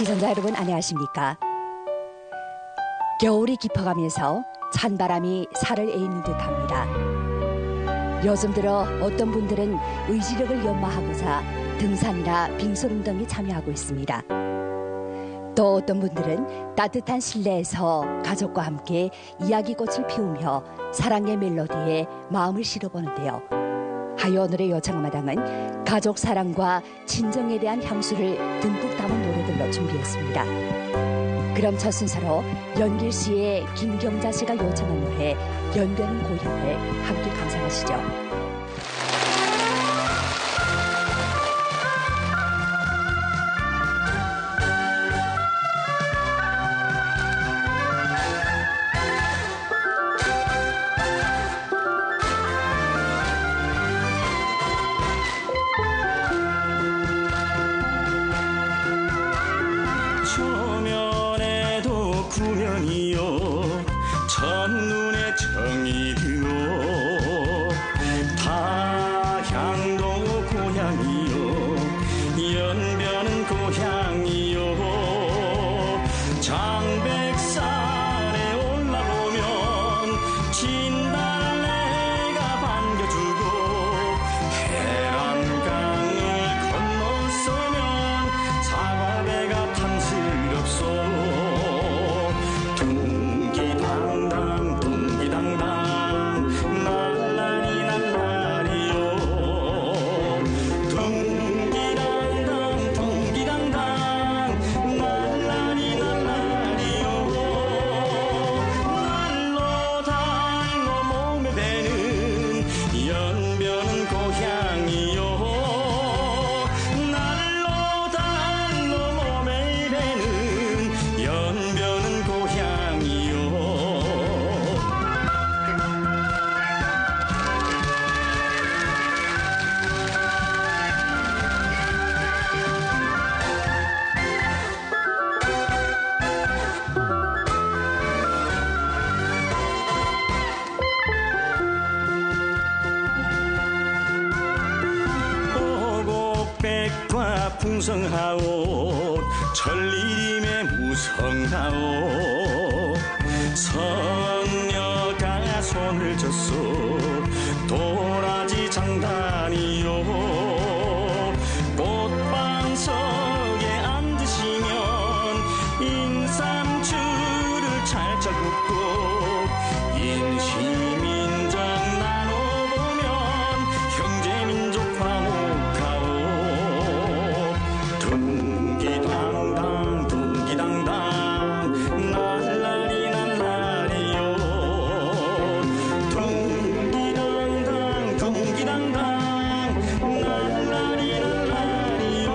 시청자 여러분 안녕하십니까? 겨울이 깊어가면서 찬바람이 살을 에이는 듯합니다. 요즘 들어 어떤 분들은 의지력을 연마하고자 등산이나 빙소운동에 참여하고 있습니다. 또 어떤 분들은 따뜻한 실내에서 가족과 함께 이야기꽃을 피우며 사랑의 멜로디에 마음을 실어보는데요. 하여 오늘의 요청마당은 가족 사랑과 친정에 대한 향수를 듬뿍 담은 노래들로 준비했습니다. 그럼 첫 순서로 연길 씨의 김경자 씨가 요청한 노래 연변은 고향을 함께 감상하시죠. 초면에도 구면이요 첫눈에 정이 드어 타향도 고향이요 연변은 고향이요 장백산에 올라보면 진달래가 반겨주고 해란강을 건너서면 사과배가 탐스럽소 둥기당당 둥기당당 날라리 날라리요 둥기당당 둥기당당 날라리 날라리요 날로 달로 몸에 배는 연변은 고향이요 날로 달로 몸에 배는 연변은 고향이요 오곡백과 풍성하오 천리림의 무성하오 선녀가 손을 줬소 도라지 장단이요 꽃방석에 앉으시면 인삼주를 찰찰 붓고 인시민정 나눠보면 형제민족 화목하오 둥기당당 둥기당당 날라리 날라리요 둥기당당 둥기당당 날라리 날라리요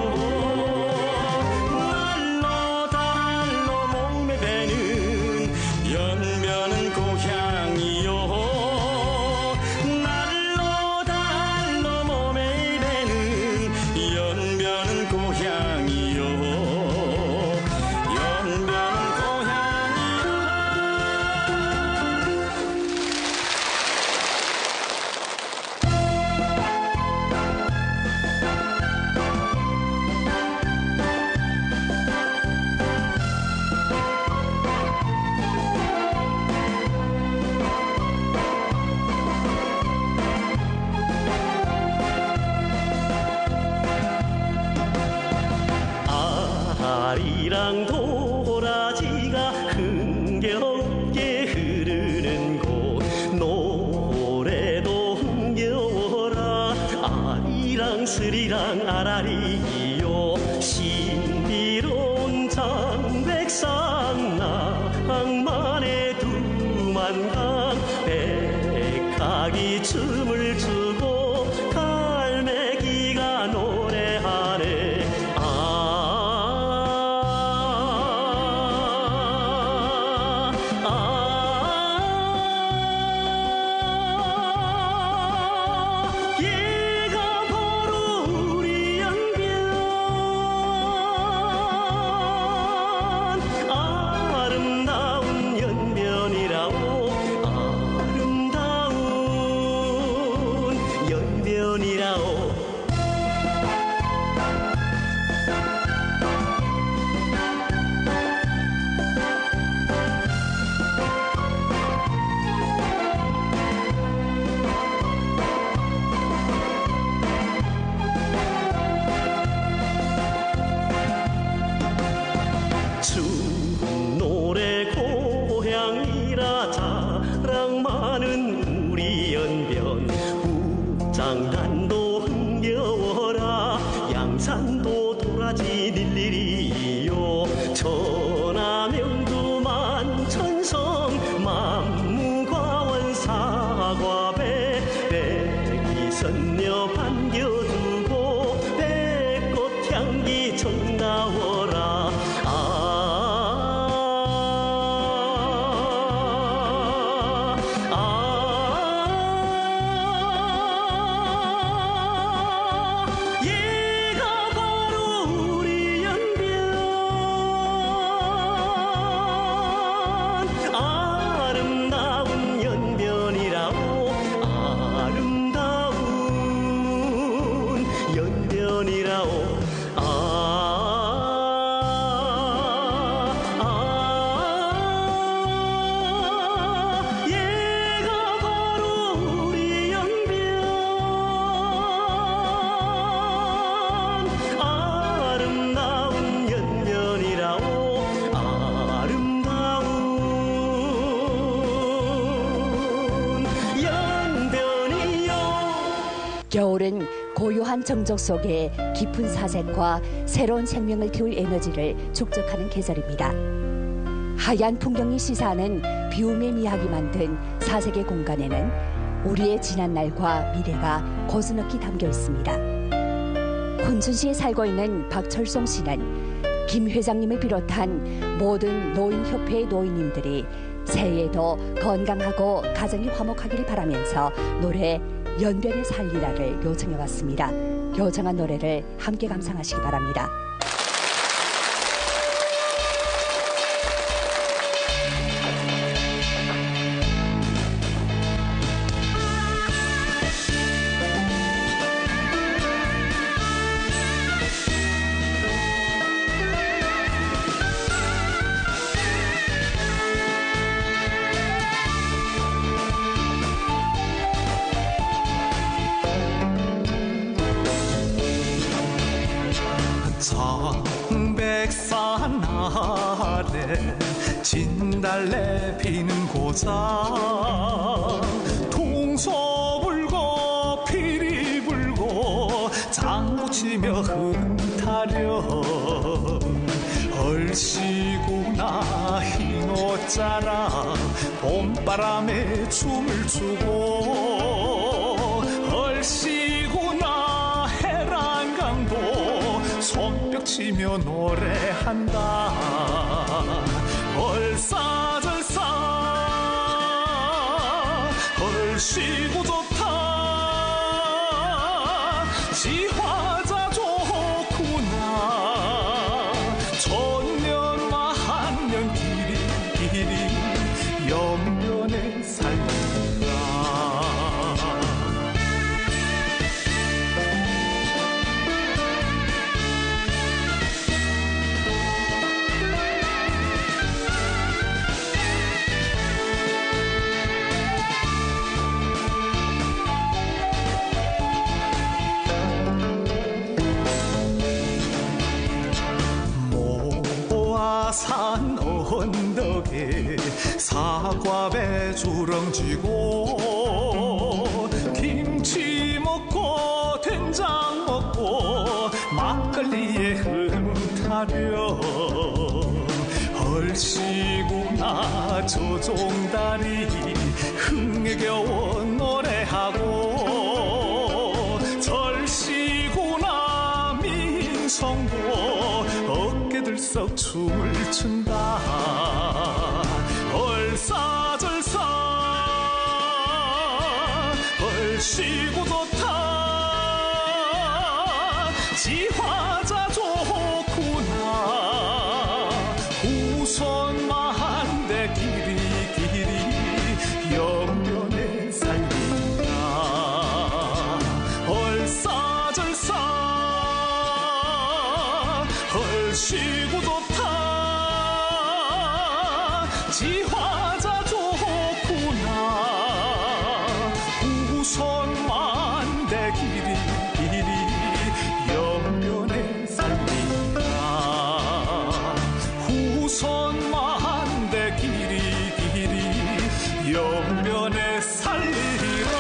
날로 달로 몸에 배는 연변은 고향이요 날로 달로 몸에 배는 연변은 고향이요 연변은 고향이요 아리랑 도라지가 흥겹게 흐르는 곳 노래도 흥겨워라 아리랑 스리랑 아라리요 신비로운 장백산 낭만의 두만강 백학이 춤을 추고 갈매기가 노래하네 아 겨울은 고요한 정적 속에 깊은 사색과 새로운 생명을 키울 에너지를 축적하는 계절입니다. 하얀 풍경이 시사하는 비움의 미학이 만든 사색의 공간에는 우리의 지난 날과 미래가 고스넉히 담겨 있습니다. 훈순시에 살고 있는 박철송 씨는 김 회장님을 비롯한 모든 노인협회의 노인님들이 새해에도 건강하고 가정이 화목하기를 바라면서 노래 연변에 살리라를 요청해 왔습니다. 요청한 노래를 함께 감상하시기 바랍니다. 청백산 아래 진달래 피는 고장 동서 불고 피리 불고 장구 치며 흥타려 얼씨구나 흰 옷자락 봄바람에 춤을 추고 얼씨구나 해랑강도 손뼉 치며 노래한다 얼싸절싸 얼씨구 좋다 지화자 좋구나 천년과 한년 길이 연변에 살리라 산 언덕에 사과배 주렁지고 김치 먹고 된장 먹고 막걸리에 흠타려 얼씨구나 조종다리 흥에 겨워 노래하고 절씨구나 민성도 어깨 들썩 춤을 춘다 얼싸절싸 얼씨구 좋다 지화자 좋구나 후손만대 길이 연변에 살린다 얼싸절싸 얼씨구 좋다 지화자 좋구나 후손만대 길이 연변에 살린다 후손만대 길이 연변에 살리라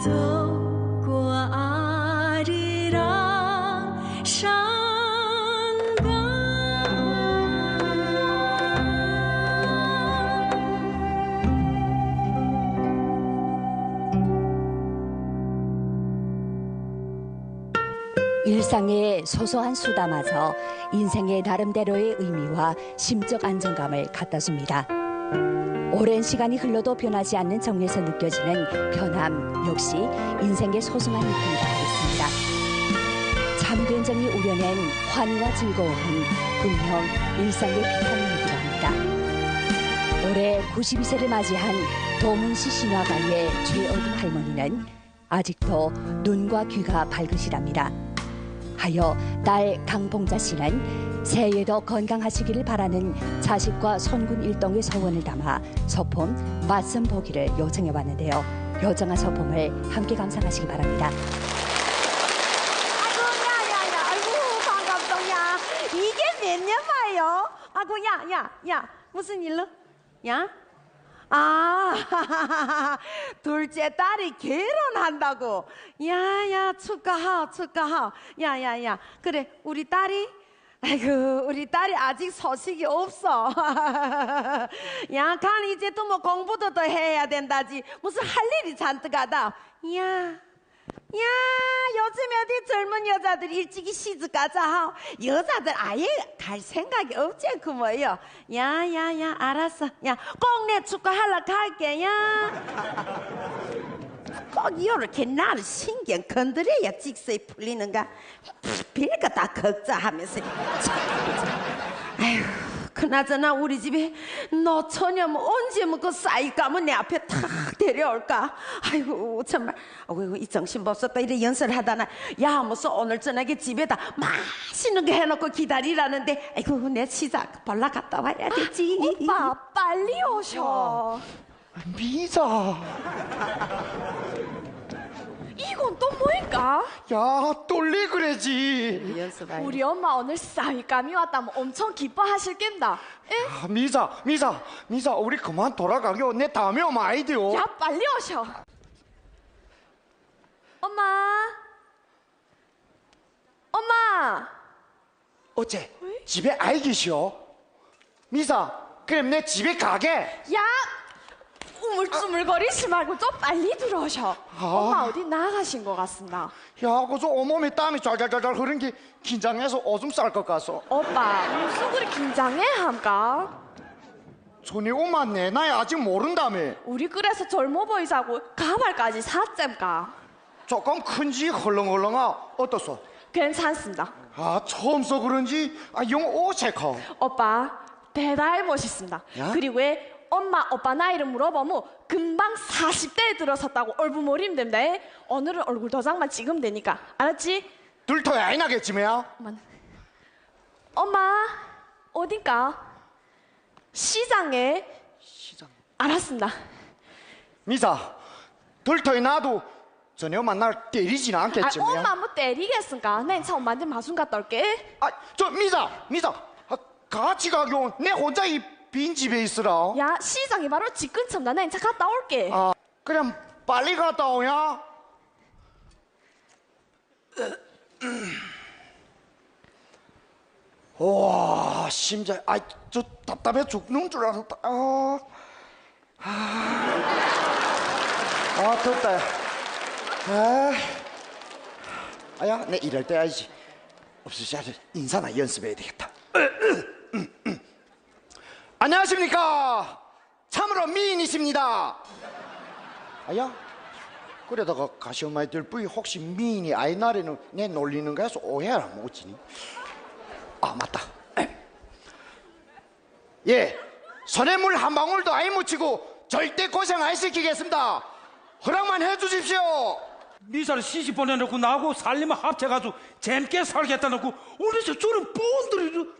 走过阿里郎山岗。일상의 소소한 수다마저 인생의 나름대로의 의미와 심적 안정감을 갖다 줍니다. 오랜 시간이 흘러도 변하지 않는 정에서 느껴지는 변함 역시 인생의 소중한 느낌이라 하겠습니다. 참된 정이 우려낸 환희와 즐거움은 분명 일상의 비타민이기도 합니다. 올해 92세를 맞이한 도문시 신화가의 최어둠 할머니는 아직도 눈과 귀가 밝으시답니다. 하여 딸 강봉자 씨는 새해에도 건강하시기를 바라는 자식과 손군 일동의 소원을 담아 소품 맞선 보기를 요청해 왔는데요. 요정한 소품을 함께 감상하시기 바랍니다. 아이고 야야야 아이고 반갑동야 이게 몇 년 만이요? 아이고 야야야 무슨 일로? 야? 아 둘째 딸이 결혼한다고. 야야 축하하. 야야야 그래 우리 딸이 아이고 우리 딸이 아직 소식이 없어. 야 간 이제 또 뭐 공부도 더 해야 된다지 무슨 할 일이 잔뜩하다. 야 요즘에 어디 젊은 여자들 일찍이 시집 가자. 여자들 아예 갈 생각이 없지 그 뭐요. 야야야 알았어. 야 꼭 내 축하하러 갈게. 야 꼭 이렇게 나를 신경 건드려야 직성이 풀리는가. 별거 다 걱정하면서. 아휴 그나저나 우리 집에 노처녀 언제 그 싸이 까면 내 앞에 탁 데려올까. 아이고 정말 아이고 이 정신없었다 이래 연설을 하다나. 야 무슨 오늘 저녁에 집에다 맛있는 거 해놓고 기다리라는데. 아이고 내 시작 볼라 갔다 와야 되지. 오빠 빨리 오셔. 미자, 이건 또 뭐일까? 야, 똘리 그래지. 연습할. 우리 엄마 오늘 쌀감이 왔다면 엄청 기뻐하실 겐다. 에? 아, 미자, 우리 그만 돌아가요. 내 다음에 오면 아이디요. 야 빨리 오셔. 엄마. 어째 집에 아이 계시오? 미자, 그럼 내 집에 가게. 야 우물쭈물거리지 말고 좀 빨리 들어오셔. 엄마 어디 나가신 것 같습니다. 야, 그저 온몸에 땀이 잘 흐른 게 긴장해서 오줌 쌀 것 같소. 오빠 무슨 그리 긴장해 함까? 전에 엄마 내 나이 아직 모른다며. 우리 그래서 젊어 보이자고 가발까지 샀잼까? 조금 큰지 헐렁헐렁아. 어떻소? 괜찮습니다. 아, 처음 써 그런지 영 어색하. 오빠 배달 멋있습니다. 야? 그리고 왜 엄마 오빠 나이를 물어보면 금방 40대에 들어섰다고 얼부머리면 됩니다. 오늘은 얼굴 도장만 찍으면 되니까 알았지? 둘터에 아이 나겠지 뭐야? 엄마 어딘가? 시장에. 알았습니다. 미자, 둘터에 나도 전에 엄마 날 때리진 않겠지 뭐야? 엄마 뭐 때리겠습니까? 내 차 엄마한테 마순 갔다 올게. 저 미자, 같이 가요. 내 혼자 이 빈집에 있으라. 야 시장이 바로 집 근처입니다. 내 차 갔다 올게. 그럼 빨리 갔다 오냐? 와, 심장, 저 답답해 죽는 줄 알았다. 덥다. 야, 내 이럴 때 알지. 없으시 인사나 연습해야 되겠다. 안녕하십니까. 참으로 미인이십니다. 야, 그러다가 가시엄마들 부이 혹시 미인이 아이 날에는 내 놀리는 거해서 오해하라 못지니. 맞다. 예, 손에 물 한 방울도 아이 묻히고 절대 고생 안 시키겠습니다. 허락만 해주십시오. 미사를 시집 보내놓고 나하고 살림을 합쳐가지고 재밌게 살겠다 놓고 어디서 저런 뻔들이.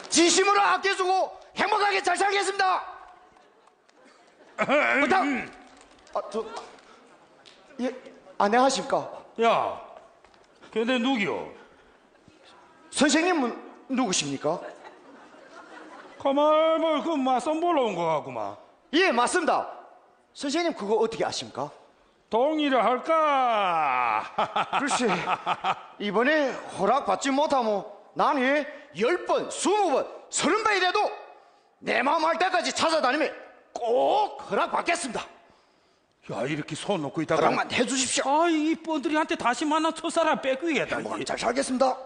진심으로 아껴주고 행복하게 잘 살겠습니다. 부탁. 예, 안녕하십니까. 야, 근데 누구요? 선생님은 누구십니까? 가만 그 맞선 보러 온 거 같구만. 예, 맞습니다. 선생님 그거 어떻게 아십니까? 동의를 할까? 글쎄, 이번에 허락받지 못하면 나는 10번, 20번, 30번이라도 내 마음 할 때까지 찾아다니면 꼭 허락받겠습니다. 야, 이렇게 손 놓고 있다가 허락만 해주십시오. 이 뻔들이한테 다시 만난 첫사람 뺏기겠다. 뭐, 잘 살겠습니다.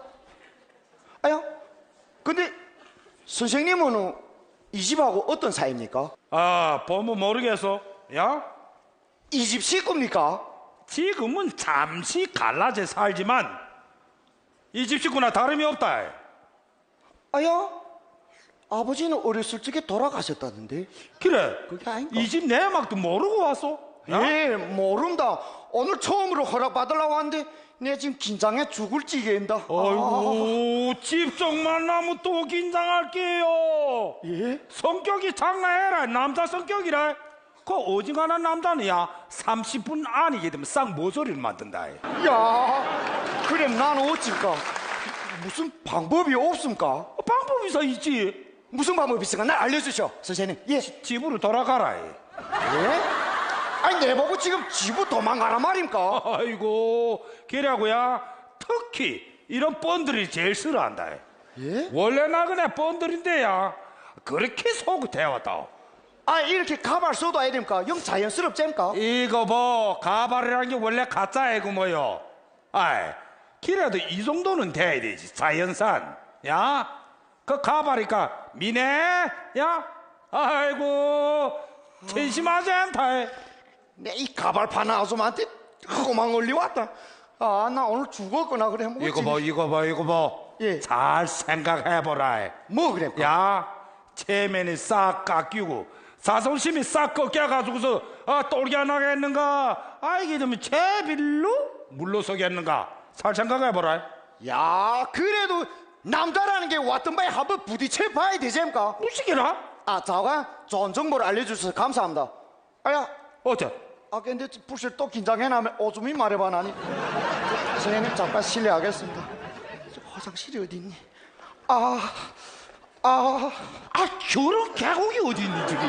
아야, 근데 선생님은 이 집하고 어떤 사이입니까? 보면 모르겠어. 야, 이 집 식구입니까? 지금은 잠시 갈라져 살지만 이 집 식구나 다름이 없다. 아야, 아버지는 어렸을 적에 돌아가셨다는데. 그래, 그게 아닌가? 이 집 내막도 모르고 왔어? 야? 예, 모른다. 오늘 처음으로 허락받으려고 하는데 내 지금 긴장해 죽을 지경이다. 아이고, 집쪽만 나면 또 긴장할게요. 예? 성격이 장난해라. 남자 성격이라. 그 오징어나 남자는야 30분 안이게 되면 싹 모서리를 만든다. 야, 그래 난 어쩔까? 무슨 방법이 없습니까? 방법이 있지. 무슨 방법이 있을까? 날 알려주셔, 선생님. 예. 집으로 돌아가라. 예? 아니 내보고 지금 집으로 도망가란 말입니까? 아이고, 걔라고야 특히 이런 뻔들이 제일 싫어한다. 예? 원래 나 그냥 뻔들인데야 그렇게 속을 태웠다. 아 이렇게 가발 써도 해야 됩니까? 영 자연스럽잼니까? 이거 뭐 가발이라는 게 원래 가짜이고 뭐요. 아이, 그래도 이 정도는 돼야 되지. 자연산. 야, 그 가발이니까 미네. 야, 아이고, 천심하지 않다. 내 이 가발 파는 아줌마한테 험한 얼리 왔다. 아, 나 오늘 죽었구나 그래. 뭐 이거 봐. 예. 잘 생각해보라. 뭐 그래? 야, 체면이 싹 깎이고 자존심이 싹 꺾여가지고서 똘기 안 하겠는가? 이게 좀 제빌로 물러서겠는가? 잘 생각해보라. 야, 그래도 남자라는 게 왔던 바에 한번 부딪혀 봐야 되지않습니까? 무식이라? 자관 좋은 정보를 알려주셔서 감사합니다. 아야, 어째? 근데 불실 또 긴장해나면 오줌이 말해봐 나니. 선생님 잠깐 실례하겠습니다. 화장실이 어디 있니? 저런 계곡이 어디 있니 저기?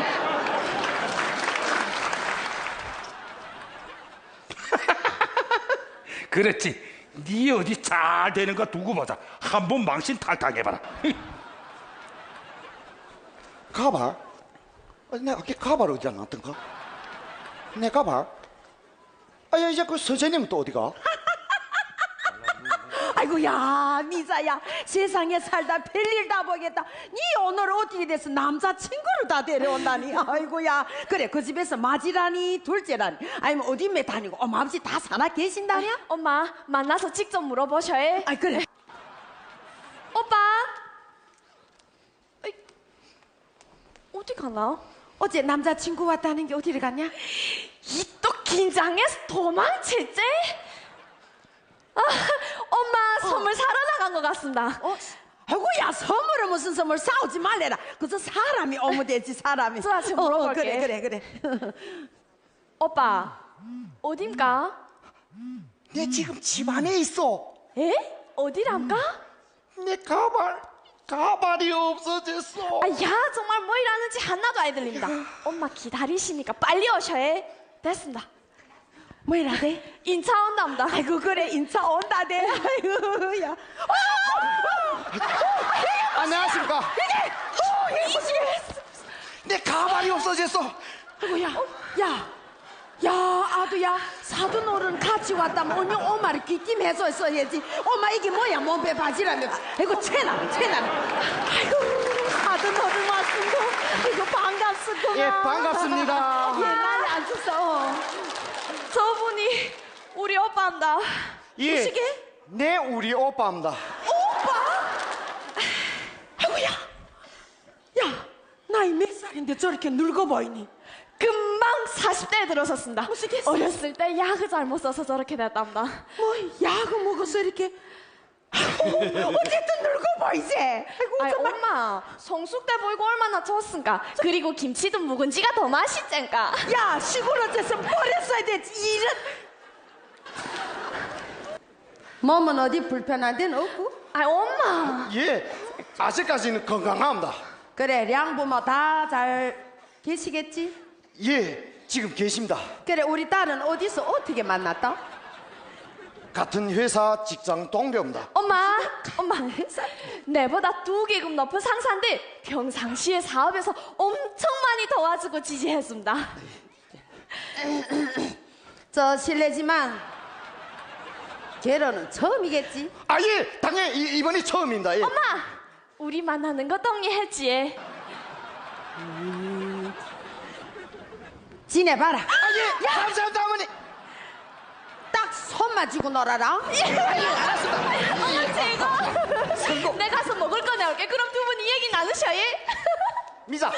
그렇지. 네 어디 잘 되는 거 두고 보자. 한번 망신 탈탈 해봐라. 가발? 내 아까 가발 어디다 놨던가? 내 가발? 야 이제 그 선생님은 또 어디가? 아이고야 미자야 세상에 살다 별일 다 보겠다. 니 오늘 어떻게 돼서 남자친구를 다 데려온다니. 아이고야 그래 그 집에서 맞이라니 둘째라니 아니면 어디 매 다니고 엄마 아버지 다 살아 계신다냐? 엄마 만나서 직접 물어보셔. 아이 그래. 오빠 어이, 어디 가나? 어제 남자친구 왔다는 게 어디를 갔냐? 이 또 긴장해서 도망쳤지? 엄마 선물 사러 나간 것 같습니다. 아이고야 선물은 무슨 선물 싸우지 말래라. 그저 사람이 오면 되지 사람이. 좋아, 지금 물어볼게. 그래. 오빠 어딘가? 내 지금 집 안에 있어. 에? 어디란가? 내 가발이 없어졌어. 야 정말 뭐 일하는지 하나도 안 들립니다. 엄마 기다리시니까 빨리 오셔. 됐습니다. 뭐 이라대? 인차 온답니다. 아이고 그래 인차 온다대. 아이고야. 안녕하십니까? 내 가발이 없어졌어. 아이고야. 야 아두야 사돈어른 같이 왔다면 언니 엄마를 귀띔해서 했어야지. 엄마 이게 뭐야 몸빼 바지라며. 아이고 채나는. 아이고 사돈어른 왔습니다. 이거 반갑습니다. 예, 반갑습니다. 옛날에 안 썼어. 저분이 우리 오빠입니다. 예, 무식해? 내 우리 오빠입니다. 아이고야. 야 나이 몇 살인데 저렇게 늙어 보이니? 금방 40대에 들어섰습니다. 무식했어? 어렸을 때 약을 잘못 써서 저렇게 됐답니다. 뭐 약을 먹어서 이렇게. 어쨌든 늙어 보이지. 아이고 아이 정말. 엄마 성숙돼 보이고 얼마나 좋습니까? 그리고 김치도 묵은지가 더 맛있잖까. 야 시골 어째서 버렸어야 되지 이런. 몸은 어디 불편한 데는 없고? 아이 엄마 예, 아직까지는 건강합니다. 그래 량부모 다 잘 계시겠지? 예, 지금 계십니다. 그래 우리 딸은 어디서 어떻게 만났다? 같은 회사 직장 동료입니다. 엄마, 내보다 2계급 높은 상사인데 평상시에 사업에서 엄청 많이 도와주고 지지했습니다. 저 실례지만 결혼은 처음이겠지? 아, 예, 당연히 이번이 처음입니다. 예. 엄마, 우리 만나는 거 동의했지? 지내봐라. 아, 예, 감사합니다, 어머니. 딱 손만 쥐고 놀아라. 엄마 최고. 내 가서 먹을 거 내올게. 그럼 두 분이 얘기 나누셔. 예? 미자.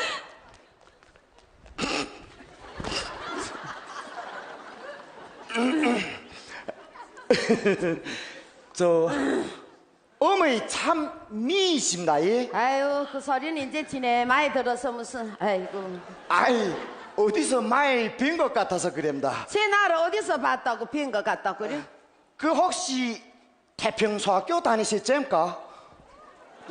저 어머니 참 미이십니다. 예? 아유 그 소리는 이제 지내 많이 들어서 무슨 아이고 아이, 어디서 많이 뵌 것 같아서 그럽니다. 제 나를 어디서 봤다고 빈 것 같다고 그래? 그 혹시 태평소학교 다니셨습니까?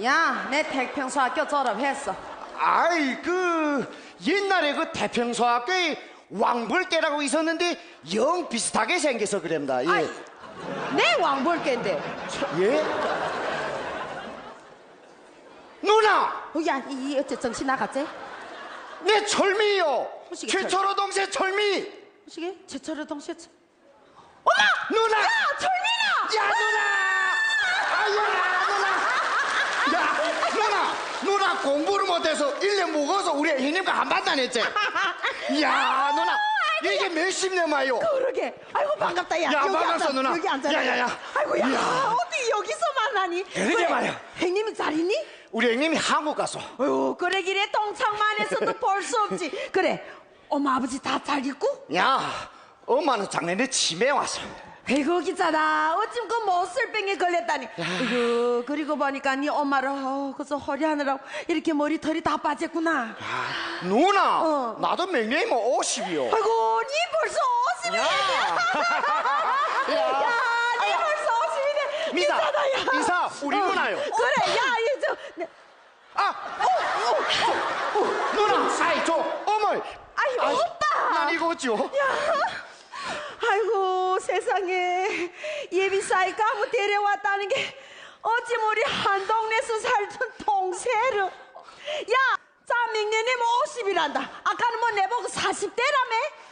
야 내 태평소학교 졸업했어. 아이, 그 옛날에 그 태평소학교에 왕벌개라고 있었는데 영 비슷하게 생겨서 그럽니다. 예. 아이, 내 왕볼게인데. 예? 누나! 이 어째 정신 나갔지? 내 철미요. 무시기 최철호 동생 철미. 무시게 제철의 동시에 누나. 야 철민아. 야, 누나. 아유, 누나. 누나 공부를 못해서 1년 묵어서 우리 형님과 한반 다녔지. 야, 누나. 이게 몇십 년 만이요. 그러게. 아이고 반갑다. 야, 야, 여기 반갑소, 앉아. 누나. 여기 앉아. 야. 아이고 야, 야. 어디 여기서 만나니? 그러게 말이야. 형님이 잘 있니? 우리 형님이 한국 가서. 어휴 그래 길에 동창만 해서도 볼 수 없지. 그래 엄마 아버지 다 잘 있고? 야, 엄마는 작년에 치매 왔어. 아이고 기자다 어쩜 그 못쓸병에 걸렸다니. 아이고 그리고 보니까 네 엄마를 그저 허리하느라고 이렇게 머리털이 다 빠졌구나. 누나, 어. 나도 맹령이면 50이요. 아이고 니 벌써 50이네. 야, 니 벌써 50이네. 미사, 기자다 야. 이사, 우리 누나요. 그래 야 이저 누나, 사이 줘. 어머니. 아이 오빠. 난 이거 어찌요? 아이고 세상에 예비 사이 까부 데려왔다는 게 어찌 우리 한 동네에서 살던 동생을. 야, 자明年에 50이란다. 아까는 뭐 내보고 40대라며?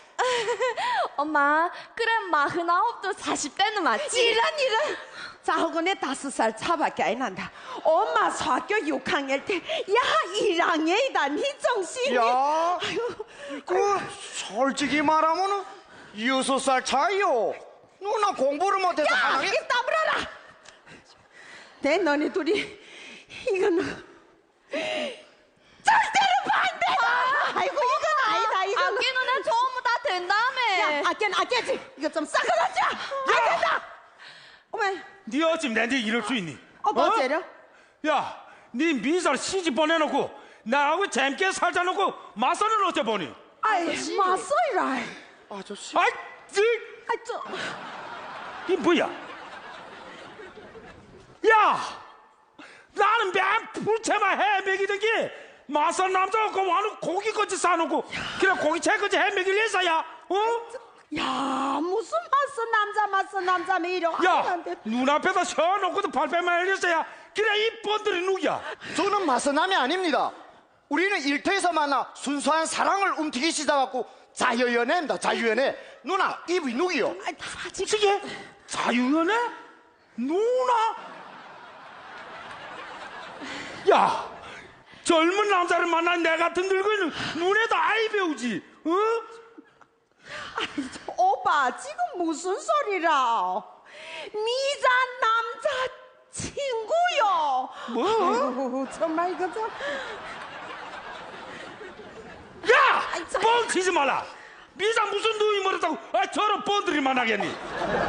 엄마, 그래 49도 40대는 맞지? 이런. 자 하고 내 5살 차밖에 안 난다. 엄마 소학교 6학년 때 야 1학년이다. 니 정신이. 야, 아이고 그 솔직히 말하면은 6살 차이요. 누나 공부를 못해서 야, 하나님. 이 따불어라. 내 너네 둘이 이거는 절대로 반대다. 아이고 이건 아니다. 이건 아끼는 애 전부 다 된다며. 아껴지. 이거 좀 싹아놨자. 안 된다. 어머, 네 어찌 내한테 이럴 수 있니? 뭐째려? 야, 네 미사를 시집 보내놓고 나하고 재밌게 살자 놓고 맞서는 어째 보니? 아이 맞서이라. 아저씨. 아이, 이 뭐야? 야, 나는 맨 풀채만 헤매기던 게 맞선 남자가 와는 고기까지 싸놓고 그래 고기 채까지 헤매길 해서야, 어? 야 무슨 맞서 남자면 이러. 야, 눈앞에다 세워놓고도 발뺌만 흘렸어야 그래 이 번들이 누구야? 저는 마서남이 아닙니다. 우리는 일터에서 만나 순수한 사랑을 움트기 시작하고 자유연애입니다. 자유연애. 누나, 이분이 누구요? 지게 자유연애? 누나? 야, 젊은 남자를 만난 내 같은 늙은이는 눈에도 아이 배우지, 어? 오빠 지금 무슨 소리라? 미자 남자 친구요. 뭐? 아이고, 정말 이거 참. 야! 뻥치지 마라! 미자 무슨 누이 멀었다고 저런 뻔들이 만나겠니?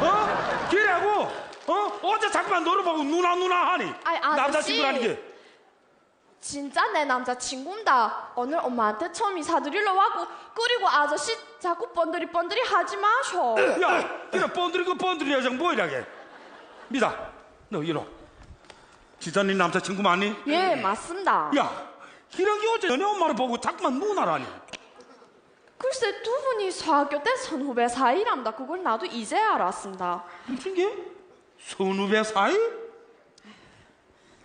어? 그래고 어제 자꾸만 너를 보고 누나 하니 아이, 아저씨. 남자친구라는 게 진짜 내 남자친구입니다. 오늘 엄마한테 처음 인사드리러 와고 그리고 아저씨 자꾸 번들이 하지 마셔. 야, 그래 뻔들이 여정 뭐이라게? 미자, 너 이리 와. 진짜 네 남자친구 맞니? 예, 맞습니다. 야, 희랑이 어째 너네 엄마를 보고 자꾸만 누나라니. 글쎄 두 분이 소학교 때 선후배 사이랍니다. 그걸 나도 이제 알았습니다. 무슨 게? 선후배 사이?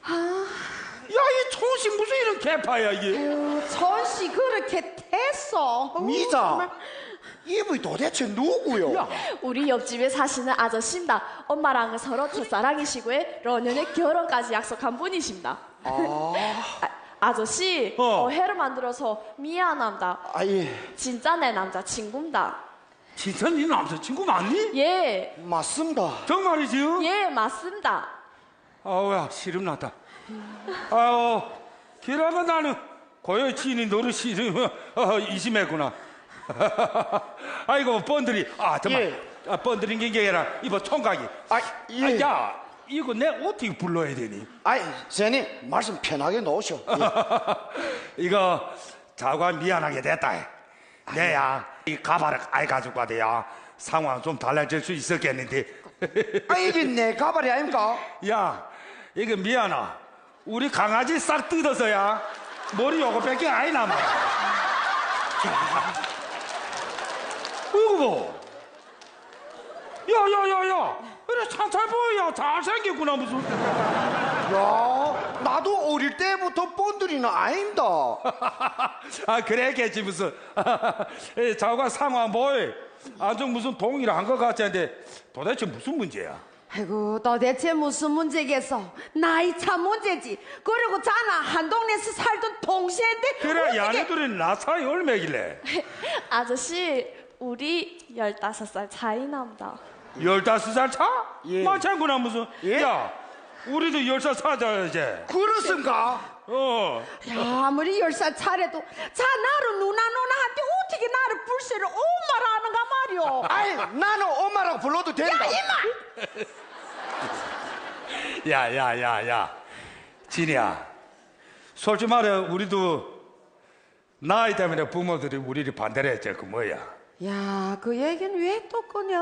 아, 야, 이 초식 무슨 이런 개파야 이게? 전씨 그렇게 됐어. 미자, 이분이 도대체 누구요? 야, 우리 옆집에 사시는 아저씨입니다. 엄마랑은 서로 첫사랑이시고 러년에 결혼까지 약속한 분이십니다. 아저씨, 해를 만들어서 미안합니다. 아예 진짜 내 남자친구입니다. 진짜 네 남자친구 맞니? 예, 맞습니다. 정말이지? 예, 맞습니다. 아우야, 시름났다. 아우, 기라가 나는 고요 지인이 너를 이심했구나. 아이고, 번들이. 정말. 예. 번들인 게 아니라 이거 총각이. 예. 야, 이거 내 어떻게 불러야 되니? 선생님 말씀 편하게 놓으셔. 예. 이거 자관 미안하게 됐다. 내야 이 가발을 아이 가지고 가대야 상황 좀 달라질 수 있었겠는데. 이게 내 가발이 아닙니까? 야, 이거 미안하. 우리 강아지 싹 뜯어서야 머리 요거밖에 아이 남아. 이거 야야야야, 그래 찬잘 보여. 잘생겼구나 무슨. 야, 나도 어릴 때부터 본들이는 아닙니다. 그래겠지 무슨. 자가 상황 뭐해? 아주 무슨 동의를 한 것 같은데 도대체 무슨 문제야? 아이고 도대체 무슨 문제겠어? 나이 차 문제지. 그리고 자나 한 동네에서 살던 동시인데 그래, 야네들은 나 사이 얼마길래? 아저씨, 우리 15살 차이 납니다. 15살 차? 예. 마찬구나 무슨. 예? 야, 우리도 10살 차자 이제. 그렇습니까? 야, 아무리 10살 차래도 자 나를 누나한테 어떻게 나를 불세를 엄마라 하는가 말이오. 나는 엄마라고 불러도 된다. 야야야야, 진이야, 솔직히 말해 우리도 나이 때문에 부모들이 우리를 반대를 했지. 그 뭐야. 야, 그 얘기는 왜 또 꺼내?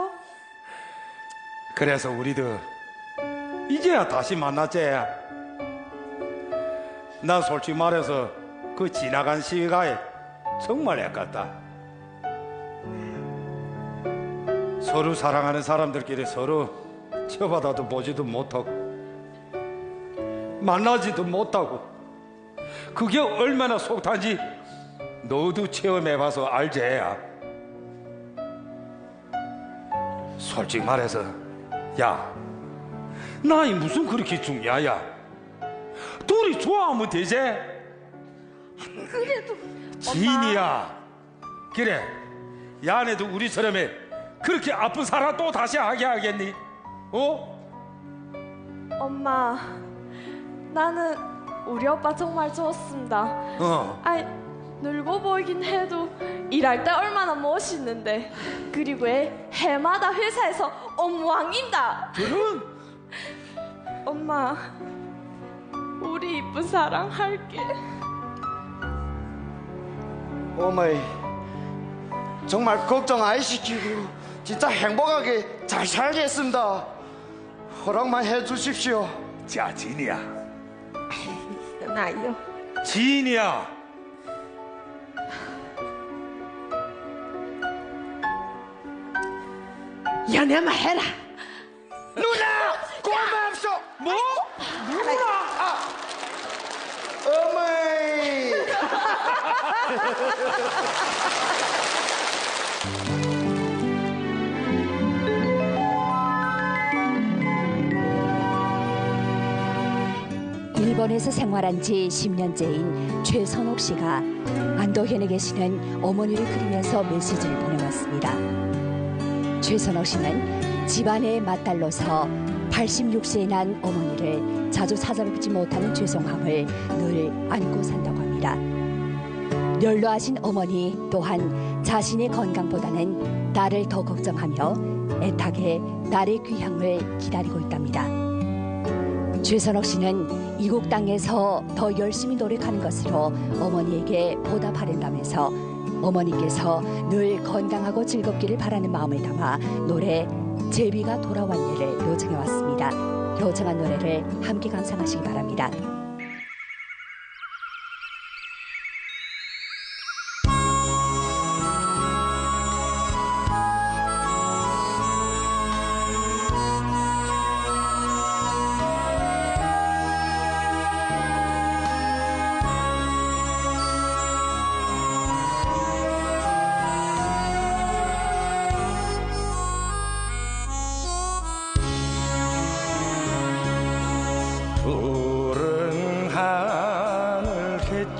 그래서 우리도 이제야 다시 만났지. 난 솔직히 말해서 그 지나간 시간에 정말 아깝다. 서로 사랑하는 사람들끼리 서로 쳐받아도 보지도 못하고 만나지도 못하고 그게 얼마나 속탄지 너도 체험해봐서 알지. 솔직히 말해서 야, 나이 무슨 그렇게 중요하야? 둘이 좋아하면 되지. 그래도 지인이야. 그래, 야네도 우리처럼 그렇게 아픈 사람 또 다시 하게 하겠니? 엄마, 나는 우리 오빠 정말 좋습니다. 아이, 늙어 보이긴 해도 일할 때 얼마나 멋있는데. 그리고 해마다 회사에서 업무왕입니다. 그럼 엄마, 우리 이쁜 사랑할게. 어머니, 정말 걱정 안 시키고 진짜 행복하게 잘 살겠습니다. 허락만 해주십시오. 자, 지인이야. 나요. 지인이야. 연애만 해라. 누나, 고맙소. 뭐? 어머니. 일본에서 생활한 지 10년째인 최선옥 씨가 안도현에 계시는 어머니를 그리면서 메시지를 보내왔습니다. 최선옥 씨는 집안의 맏딸로서 86세에 난 어머니를 자주 찾아뵙지 못하는 죄송함을 늘 안고 산다고 합니다. 연로하신 어머니 또한 자신의 건강보다는 딸을 더 걱정하며 애타게 딸의 귀향을 기다리고 있답니다. 최선옥 씨는 이국 땅에서 더 열심히 노력하는 것으로 어머니에게 보답하린다면서 어머니께서 늘 건강하고 즐겁기를 바라는 마음을 담아 노래 제비가 돌아왔네를 요청해 왔습니다. 요청한 노래를 함께 감상하시기 바랍니다.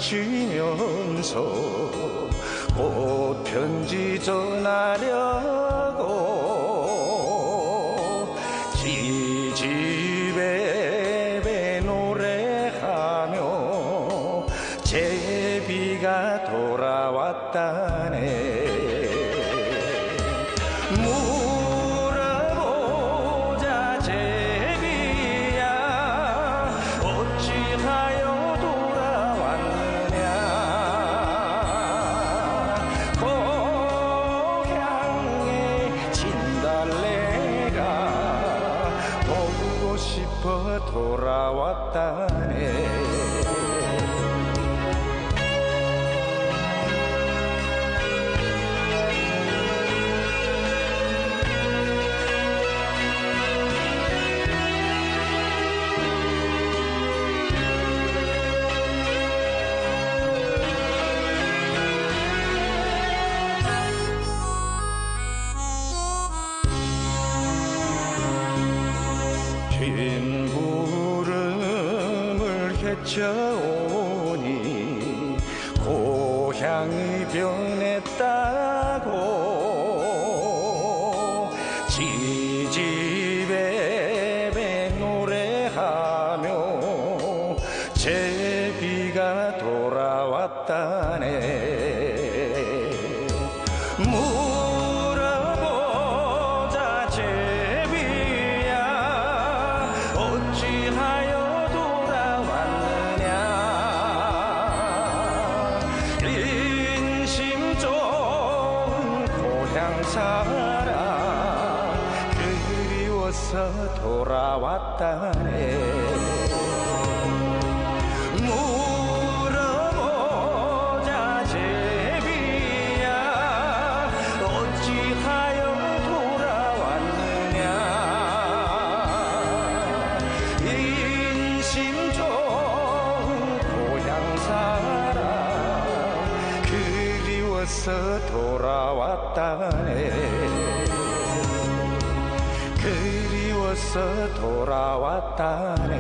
쉬면서 곧 편지 전하려고 지지배배 노래하며 제비가 돌아왔다네. 물어보자 제비야 어찌하여 돌아왔느냐. 고향의 진달래가 보고 싶어 돌아왔다네. 흰 구름을 헤쳐오니 고향이 변했다고 지지배배 노래하며 제비가 돌아왔다네. 물어보자 제비야 어찌하여 돌아왔느냐. 인심 좋은 고향 사람 그리워서 돌아왔다네. 물어보자 제비야 어찌하여 돌아왔느냐. 인심 좋은 고향 사람 그리워서 돌아왔다네. 그리워서 돌아왔다네.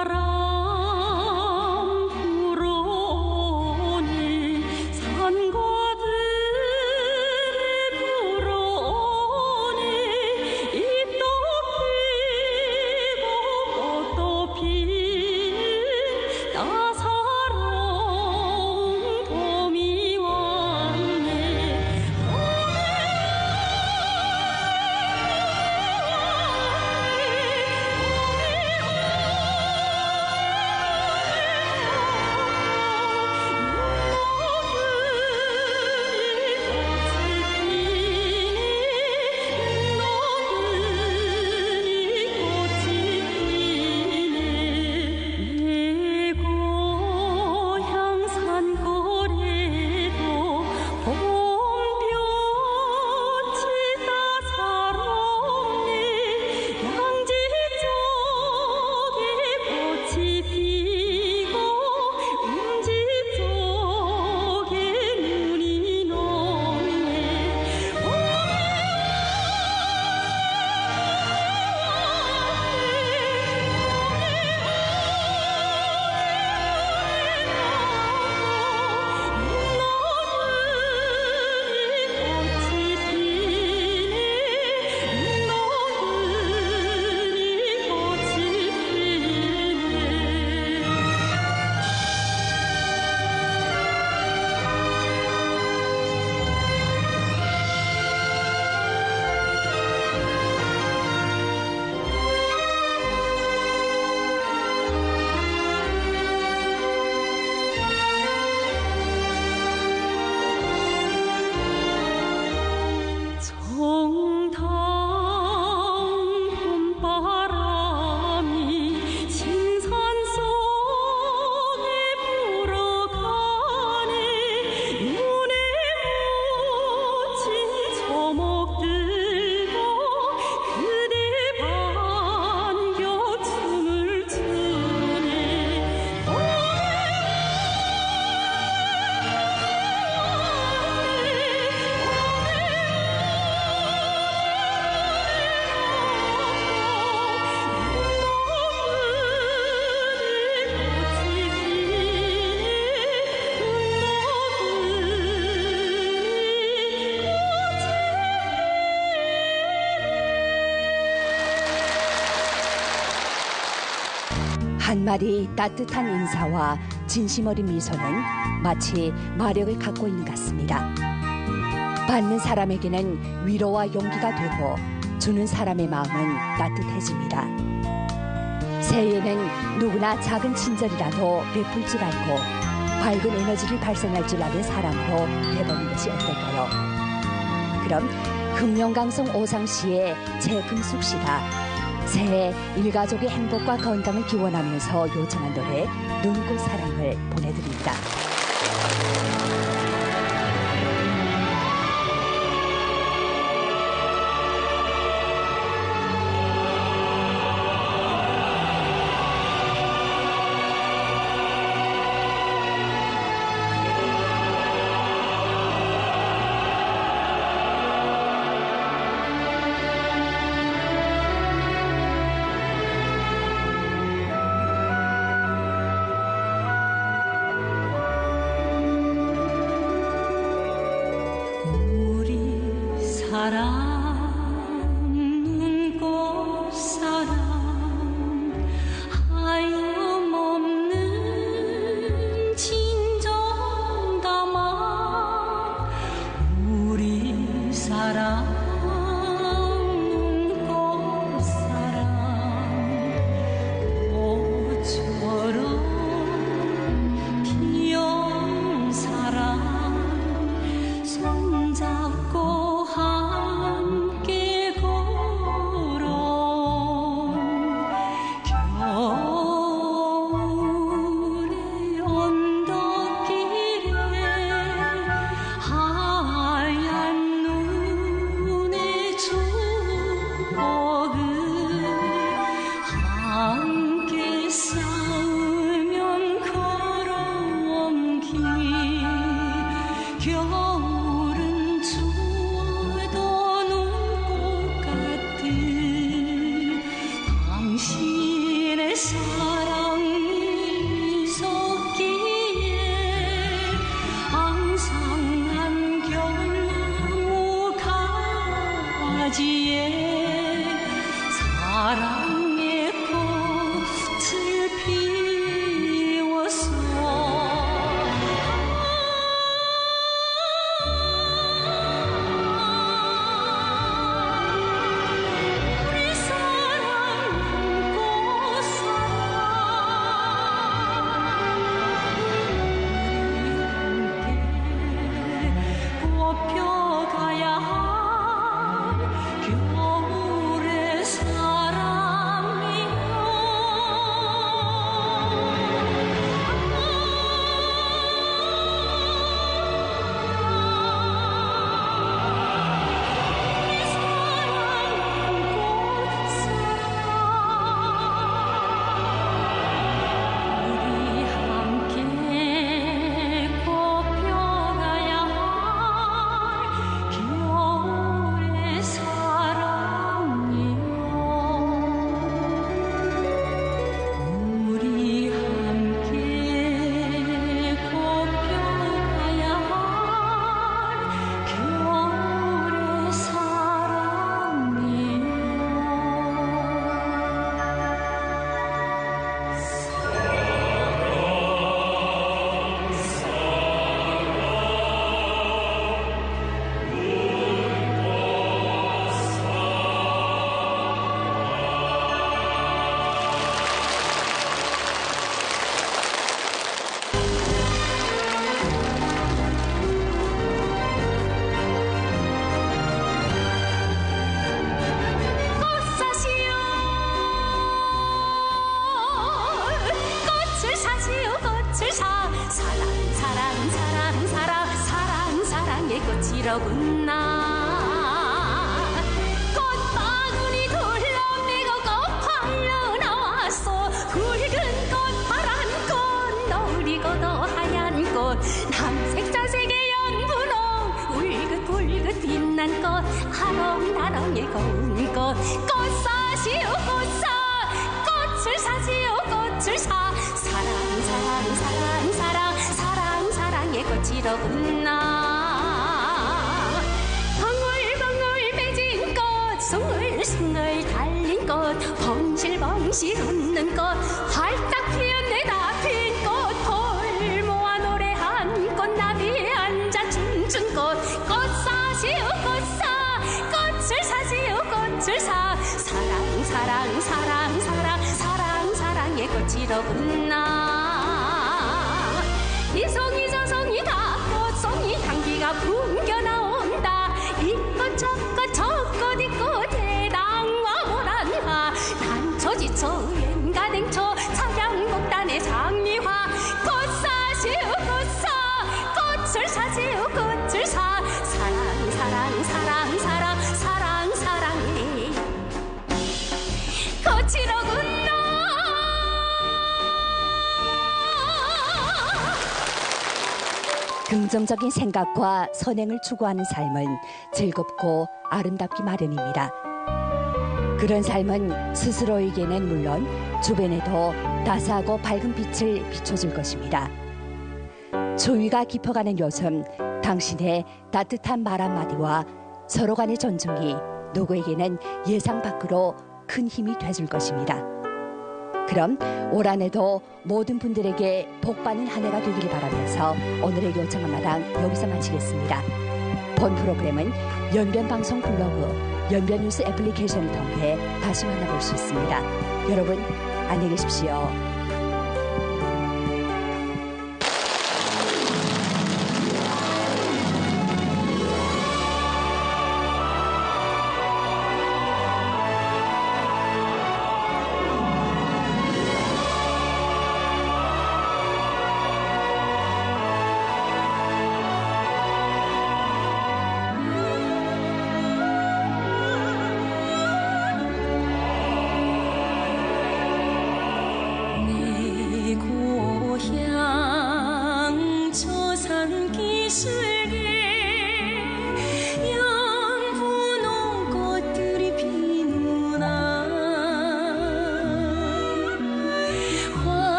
봄바람 불어오니 산과들이 불어오니 잎도 피고 꽃도 피는 따사로운 봄이 왔네. 한마디 따뜻한 인사와 진심 어린 미소는 마치 마력을 갖고 있는 것 같습니다. 받는 사람에게는 위로와 용기가 되고 주는 사람의 마음은 따뜻해집니다. 새해에는 누구나 작은 친절이라도 베풀 줄 알고 밝은 에너지를 발산할 줄 아는 사람으로 되보는 것이 어떨까요? 그럼 금영강성 오상시의 최금숙 씨가 새해 일가족의 행복과 건강을 기원하면서 요청한 노래 눈꽃 사랑을 보내드립니다. 사랑 눈꽃 사랑 하염없는 진정 담아 우리 사랑 눈꽃 사랑 꽃처럼 피어온 사랑 손잡고 함께 걸어 겨울의 언덕길에 하얀 눈의 추억을 함께 쌓으면 걸어온 길 겨울은 추워도 눈꽃 같은 당신의 사랑이 있었기에 항상 한결나무 가지에 사랑의 꽃을 피웠어. 우리 사랑 눈꽃 사랑 꽃펴가야 할 겨울의 우리 함께 꽃펴가야 할 겨울의 사랑이요 우리 함께 꽃펴가야 할 겨울의 사랑이요 꽃사시오 꽃을 사시오 꽃을 사 사랑 사랑 사랑 사랑 사랑 사랑의 꽃이로구나 꽃바구니 둘러매고 꽃팔러 나왔어 붉은 꽃 파란 꽃 노리고도 하얀 꽃 남색 자색의 연분홍 울긋불긋 빛난 꽃 아롱다롱의 고운 꽃 꽃사시오 꽃사 꽃을 사시오 꽃을 사 사랑 사랑 사랑 사랑 사랑 사랑의 꽃이로구나 방울방울 맺은 꽃 송글송글 달린 꽃 벙실벙실 웃는 꽃 활짝 춤춘 꽃 사시오 꽃을 사시오 꽃을 사 사랑의 꽃이로구나 이송이 저송이 다 꽃송이 향기가 풍겨 나온다 이꽃 저꽃 이꽃 대랑와 모란화 단초지초 옌가댕초 차량목단의 장미화 꽃 사시오 꽃을 사시오 꽃을 사 사랑해 꽃이로구나 긍정적인 생각과 선행을 추구하는 삶은 즐겁고 아름답기 마련입니다. 그런 삶은 스스로에게는 물론 주변에도 따스하고 밝은 빛을 비춰줄 것입니다. 추위가 깊어가는 요즘 당신의 따뜻한 말 한마디와 서로 간의 존중이 누구에게는 예상 밖으로 큰 힘이 돼줄 것입니다. 그럼 올 한해도 모든 분들에게 복받는 한 해가 되길 바라면서 오늘의 요청한 마당 여기서 마치겠습니다. 본 프로그램은 연변방송 블로그, 연변뉴스 애플리케이션을 통해 다시 만나볼 수 있습니다. 여러분 안녕히 계십시오.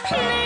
내